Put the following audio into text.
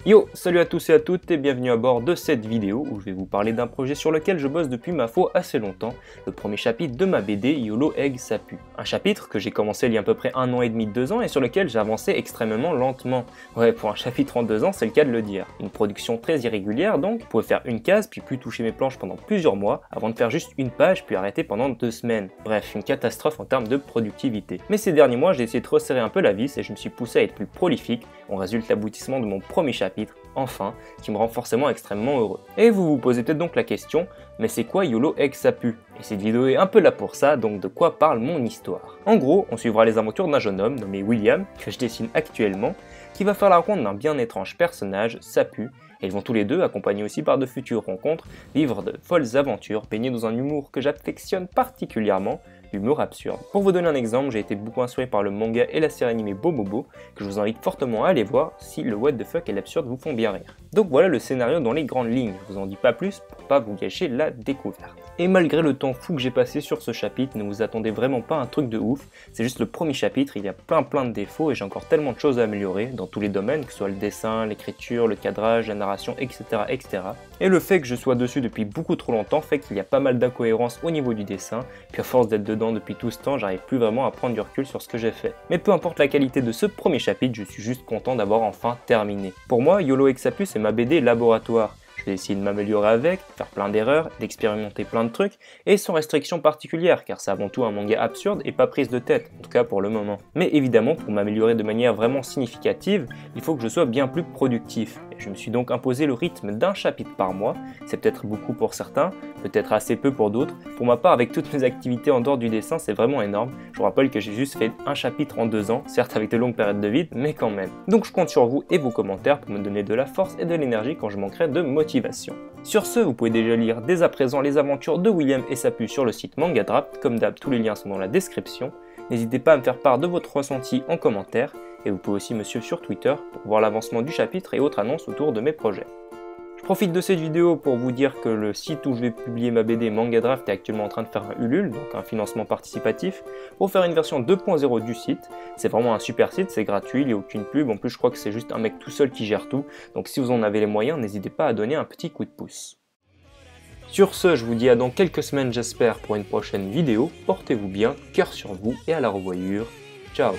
Yo, salut à tous et à toutes et bienvenue à bord de cette vidéo où je vais vous parler d'un projet sur lequel je bosse depuis ma foi assez longtemps, le premier chapitre de ma BD YOLO Egg Sapu. Un chapitre que j'ai commencé il y a à peu près 1 an et demi, 2 ans et sur lequel j'ai avancé extrêmement lentement. Ouais, pour un chapitre en 2 ans, c'est le cas de le dire. Une production très irrégulière donc, je pouvais faire une case puis plus toucher mes planches pendant plusieurs mois avant de faire juste une page puis arrêter pendant 2 semaines. Bref, une catastrophe en termes de productivité. Mais ces derniers mois, j'ai essayé de resserrer un peu la vis et je me suis poussé à être plus prolifique. On résulte l'aboutissement de mon premier chapitre, enfin, qui me rend forcément extrêmement heureux. Et vous vous posez peut-être donc la question, mais c'est quoi YOLO Egg Sapu? Et cette vidéo est un peu là pour ça, donc de quoi parle mon histoire? En gros, on suivra les aventures d'un jeune homme nommé William, que je dessine actuellement, qui va faire la ronde d'un bien étrange personnage, Sapu, et ils vont tous les deux, accompagnés aussi par de futures rencontres, vivre de folles aventures, baignés dans un humour que j'affectionne particulièrement, l'humour absurde. Pour vous donner un exemple, j'ai été beaucoup inspiré par le manga et la série animée Bobobo, que je vous invite fortement à aller voir si le what the fuck et l'absurde vous font bien rire. Donc voilà le scénario dans les grandes lignes, je vous en dis pas plus pour pas vous gâcher la découverte. Et malgré le temps fou que j'ai passé sur ce chapitre, ne vous attendez vraiment pas à un truc de ouf, c'est juste le premier chapitre, il y a plein de défauts et j'ai encore tellement de choses à améliorer dans tous les domaines, que ce soit le dessin, l'écriture, le cadrage, la narration, etc. Et le fait que je sois dessus depuis beaucoup trop longtemps fait qu'il y a pas mal d'incohérences au niveau du dessin, puis à force d'être dedans depuis tout ce temps, j'arrive plus vraiment à prendre du recul sur ce que j'ai fait. Mais peu importe la qualité de ce premier chapitre, je suis juste content d'avoir enfin terminé. Pour moi, YOLO Egg Sapu c'est ma BD laboratoire. Je vais essayer de m'améliorer avec, faire plein d'erreurs, d'expérimenter plein de trucs, et sans restriction particulière, car c'est avant tout un manga absurde et pas prise de tête, en tout cas pour le moment. Mais évidemment, pour m'améliorer de manière vraiment significative, il faut que je sois bien plus productif. Et je me suis donc imposé le rythme d'un chapitre par mois, c'est peut-être beaucoup pour certains, peut-être assez peu pour d'autres. Pour ma part, avec toutes mes activités en dehors du dessin, c'est vraiment énorme. Je vous rappelle que j'ai juste fait un chapitre en 2 ans, certes avec de longues périodes de vide, mais quand même. Donc je compte sur vous et vos commentaires pour me donner de la force et de l'énergie quand je manquerai de motivation. Sur ce, vous pouvez déjà lire dès à présent les aventures de William et Sapu sur le site Mangadraft, comme d'hab tous les liens sont dans la description. N'hésitez pas à me faire part de votre ressenti en commentaire, et vous pouvez aussi me suivre sur Twitter pour voir l'avancement du chapitre et autres annonces autour de mes projets. Je profite de cette vidéo pour vous dire que le site où je vais publier ma BD Mangadraft est actuellement en train de faire un Ulule, donc un financement participatif, pour faire une version 2.0 du site. C'est vraiment un super site, c'est gratuit, il n'y a aucune pub, en plus je crois que c'est juste un mec tout seul qui gère tout, donc si vous en avez les moyens, n'hésitez pas à donner un petit coup de pouce. Sur ce, je vous dis à dans quelques semaines j'espère pour une prochaine vidéo, portez-vous bien, cœur sur vous et à la revoyure, ciao.